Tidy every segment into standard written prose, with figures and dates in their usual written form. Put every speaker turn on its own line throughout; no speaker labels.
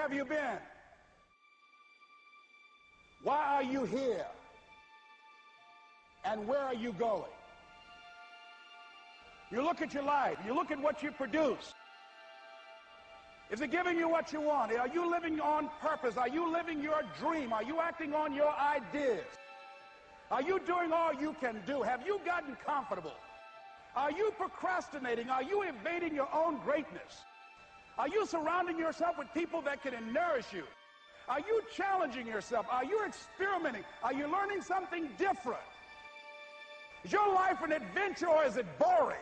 have you been? Why are you here? And where are you going? You look at your life, you look at what you produce. Is it giving you what you want? Are you living on purpose? Are you living your dream? Are you acting on your ideas? Are you doing all you can do? Have you gotten comfortable? Are you procrastinating? Are you evading your own greatness? Are you surrounding yourself with people that can nourish you? Are you challenging yourself? Are you experimenting? Are you learning something different? Is your life an adventure or is it boring?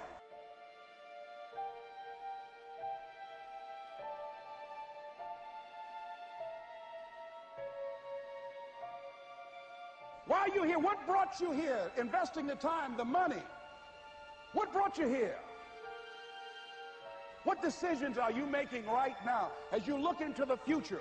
Why are you here? What brought you here? Investing the time, the money. What brought you here? What decisions are you making right now as you look into the future?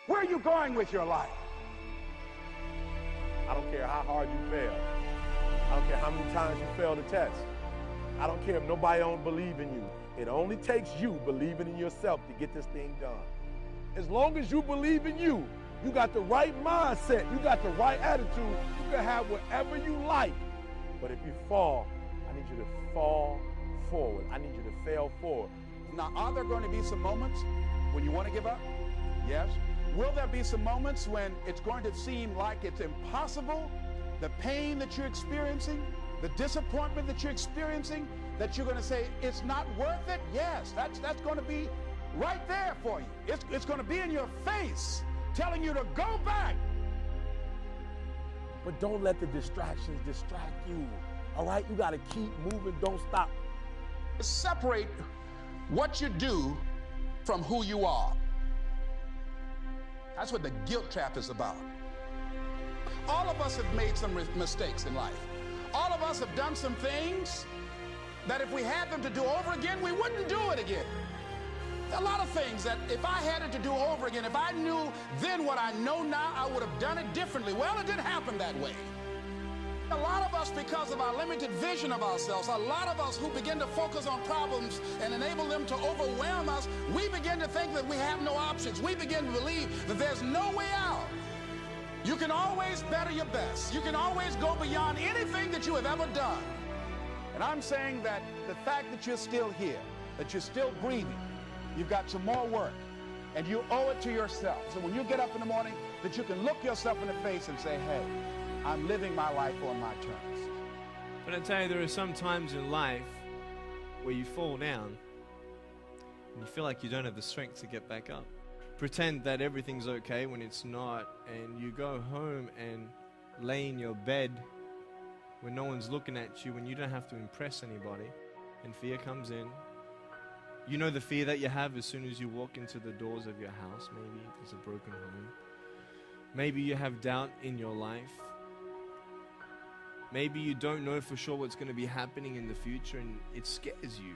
Where are you going with your life?
I don't care how hard you fail. I don't care how many times you fail the test. I don't care if nobody don't believe in you. It only takes you believing in yourself to get this thing done. As long as you believe in you, you got the right mindset, you got the right attitude, you can have whatever you like. But if you fall, I need you to fall forward. I need you to fail forward.
Now, are there going to be some moments when you want to give up? Yes. Will there be some moments when it's going to seem like it's impossible? The pain that you're experiencing, the disappointment that you're experiencing, that you're going to say, it's not worth it? Yes, that's going to be right there for you. It's going to be in your face, telling you to go back.
But don't let the distractions distract you, all right? You got to keep moving, don't stop.
Separate what you do from who you are. That's what the guilt trap is about. All of us have made some mistakes in life. All of us have done some things that if we had them to do over again, we wouldn't do it again. There are a lot of things that if I had it to do over again, if I knew then what I know now, I would have done it differently. Well, it didn't happen that way. A lot of us, because of our limited vision of ourselves, a lot of us who begin to focus on problems and enable them to overwhelm us, we begin to think that we have no options. We begin to believe that there's no way out. You can always better your best. You can always go beyond anything that you have ever done. And I'm saying that the fact that you're still here, that you're still breathing, you've got some more work, and you owe it to yourself. So when you get up in the morning, that you can look yourself in the face and say, hey, I'm living my life on my terms.
But I tell you, there are some times in life where you fall down and you feel like you don't have the strength to get back up. Pretend that everything's okay when it's not, and you go home and lay in your bed when no one's looking at you, when you don't have to impress anybody, and fear comes in. You know the fear that you have as soon as you walk into the doors of your house. Maybe there's a broken home. Maybe you have doubt in your life. Maybe you don't know for sure what's going to be happening in the future and it scares you.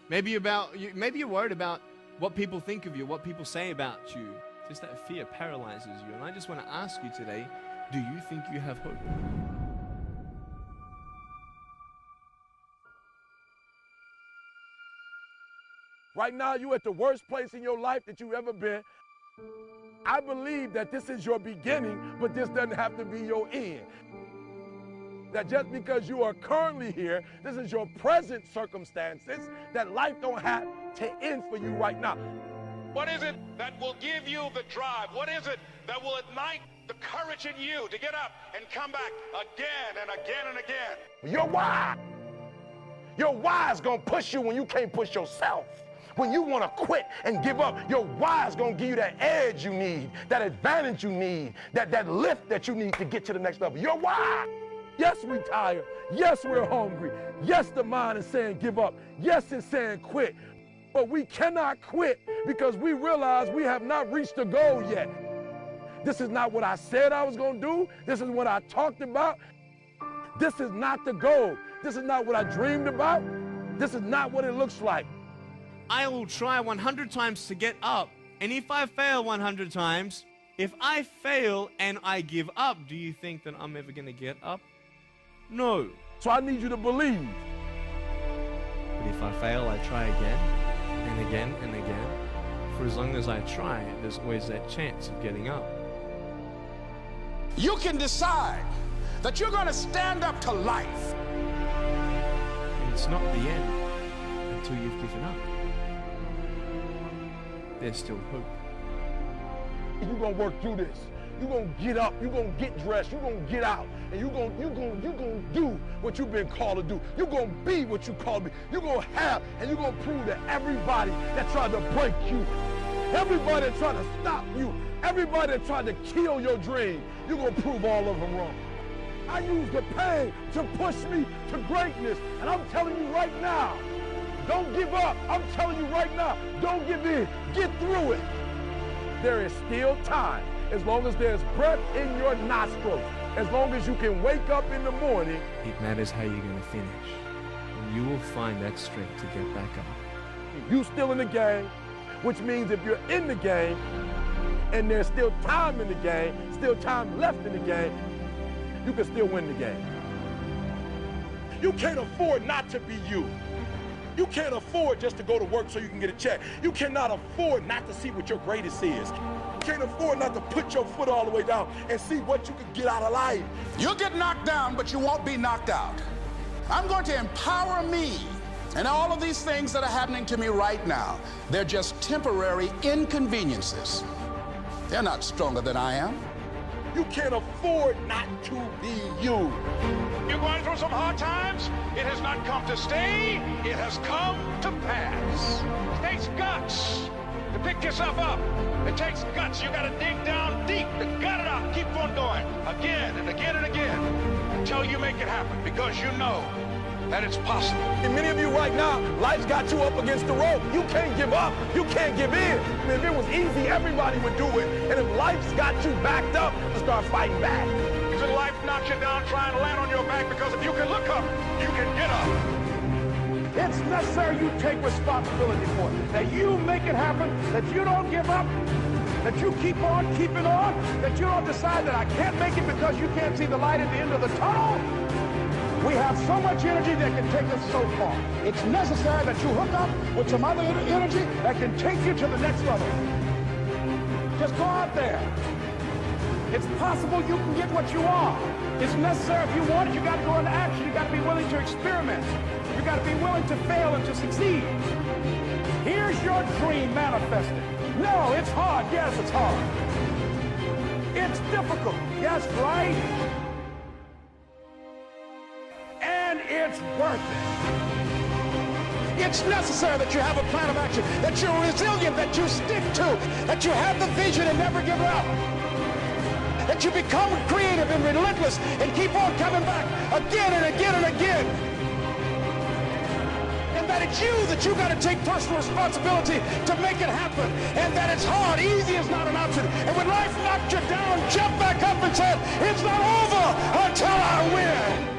Maybe you're worried about what people think of you, what people say about you. Just that fear paralyzes you. And I just want to ask you today, do you think you have hope?
Right now, you're at the worst place in your life that you've ever been. I believe that this is your beginning, but this doesn't have to be your end. That just because you are currently here, this is your present circumstances, that life don't have to end for you right now.
What is it that will give you the drive? What is it that will ignite the courage in you to get up and come back again and again and again?
Your why. Your why is going to push you when you can't push yourself. When you want to quit and give up, your why is going to give you that edge you need, that advantage you need, that lift that you need to get to the next level. Your why. Yes, we're tired. Yes, we're hungry. Yes, the mind is saying give up. Yes, it's saying quit. But we cannot quit because we realize we have not reached the goal yet. This is not what I said I was going to do. This is what I talked about. This is not the goal. This is not what I dreamed about. This is not what it looks like.
I will try 100 times to get up, and if I fail 100 times, If I fail and I give up, do you think that I'm ever going to get up? No.
So I need you to believe.
But if I fail, I try again and again and again. For as long as I try, there's always that chance of getting up.
You can decide that you're going to stand up to life.
And it's not the end until you've given up. There's still hope.
You're going to work through this. You're going to get up. You're going to get dressed. You're going to get out. And you're going to do what you've been called to do. You're going to be what you called to be. You're going to have, and you're going to prove to everybody that tried to break you, everybody that tried to stop you, everybody that tried to kill your dream, you're going to prove all of them wrong. I used the pain to push me to greatness. And I'm telling you right now, don't give up. I'm telling you right now, don't give in. Get through it. There is still time. As long as there's breath in your nostrils, as long as you can wake up in the morning.
It matters how you're going to finish. And you will find that strength to get back up.
You still in the game, which means if you're in the game and there's still time in the game, still time left in the game, you can still win the game. You can't afford not to be you. You can't afford just to go to work so you can get a check. You cannot afford not to see what your greatest is. You can't afford not to put your foot all the way down and see what you can get out of life.
You'll get knocked down, but you won't be knocked out. I'm going to empower me. And all of these things that are happening to me right now, they're just temporary inconveniences. They're not stronger than I am.
You can't afford not to be you.
You're going through some hard times. It has not come to stay. It has come to pass. It takes guts to pick yourself up. It takes guts. You got to dig down deep to gut it out. Keep on going again and again and again until you make it happen, because you know that it's possible.
And many of you right now, life's got you up against the rope. You can't give up. You can't give in. If it was easy, everybody would do it. And if life's got you backed up, you start fighting back.
If life knocks you down, try and land on your back, because if you can look up, you can get up.
It's necessary you take responsibility for it, that you make it happen, that you don't give up, that you keep on keeping on, that you don't decide that I can't make it because you can't see the light at the end of the tunnel. We have so much energy that can take us so far. It's necessary that you hook up with some other energy that can take you to the next level. Just go out there. It's possible you can get what you want. It's necessary if you want it, you got to go into action. You got to be willing to experiment. You got to be willing to fail and to succeed. Here's your dream manifested. No, it's hard. Yes, it's hard. It's difficult. Yes, right? And it's worth it. It's necessary that you have a plan of action, that you're resilient, that you stick to, that you have the vision and never give up, that you become creative and relentless and keep on coming back again and again and again. And that it's you that you got to take personal responsibility to make it happen. And that it's hard. Easy is not an option. And when life knocked you down, jump back up and say, it's not over until I win.